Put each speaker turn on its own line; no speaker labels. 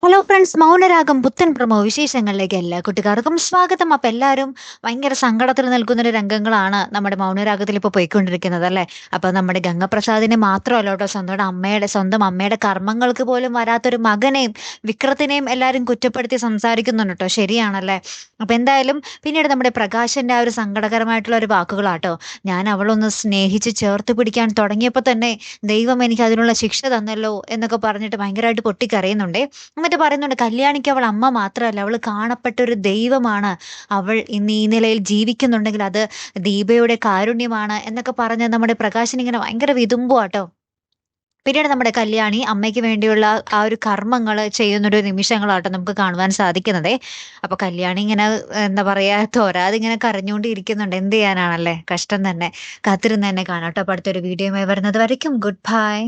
Hello friends, Mounaragam പുത്തൻ promo വിശേഷങ്ങളിലേക്ക് എല്ലാ കുട്ടികാർക്കും സ്വാഗതം. അപ്പൊ എല്ലാവരും ഭയങ്കര സങ്കടത്തിൽ നിൽക്കുന്ന ഒരു രംഗങ്ങളാണ് നമ്മുടെ മൗനരാഗത്തിൽ ഇപ്പൊ പോയിക്കൊണ്ടിരിക്കുന്നത്, അല്ലെ? അപ്പൊ നമ്മുടെ ഗംഗപ്രസാദിനെ മാത്രമല്ല കേട്ടോ, സ്വന്തം അമ്മയുടെ കർമ്മങ്ങൾക്ക് പോലും വരാത്തൊരു മകനെയും വിക്രത്തിനെയും എല്ലാരും കുറ്റപ്പെടുത്തി സംസാരിക്കുന്നുണ്ട് കേട്ടോ. ശരിയാണല്ലേ? അപ്പൊ എന്തായാലും പിന്നീട് നമ്മുടെ പ്രകാശന്റെ ആ ഒരു സങ്കടകരമായിട്ടുള്ള ഒരു വാക്കുകളാട്ടോ. ഞാൻ അവളൊന്ന് സ്നേഹിച്ച് ചേർത്ത് പിടിക്കാൻ തുടങ്ങിയപ്പോ തന്നെ ദൈവം എനിക്ക് അതിനുള്ള ശിക്ഷ തന്നല്ലോ എന്നൊക്കെ പറഞ്ഞിട്ട് ഭയങ്കരമായിട്ട് പൊട്ടിക്കരയുന്നുണ്ടേ. എന്നിട്ട് പറയുന്നുണ്ട്, കല്യാണിക്ക് അവൾ അമ്മ മാത്രമല്ല, അവൾ കാണപ്പെട്ട ഒരു ദൈവമാണ്. അവൾ ഇന്ന് ഈ നിലയിൽ ജീവിക്കുന്നുണ്ടെങ്കിൽ അത് ദീപയുടെ കാരുണ്യമാണ് എന്നൊക്കെ പറഞ്ഞ് നമ്മുടെ പ്രകാശൻ ഇങ്ങനെ ഭയങ്കര വിതുമ്പുവാട്ടോ. പിന്നീട് നമ്മുടെ കല്യാണി അമ്മയ്ക്ക് വേണ്ടിയുള്ള ആ ഒരു കർമ്മങ്ങൾ ചെയ്യുന്നൊരു നിമിഷങ്ങളാട്ടോ നമുക്ക് കാണുവാൻ സാധിക്കുന്നതേ. അപ്പൊ കല്യാണി ഇങ്ങനെ എന്താ പറയാ, തോരാതെ ഇങ്ങനെ കരഞ്ഞുകൊണ്ട് ഇരിക്കുന്നുണ്ട്. എന്ത് ചെയ്യാനാണല്ലേ, കഷ്ടം തന്നെ. കാത്തിരുന്ന് തന്നെ കാണാം കേട്ടോ. അപ്പൊ അടുത്തൊരു വീഡിയോയുമായി വരുന്നത് വരയ്ക്കും ഗുഡ് ബൈ.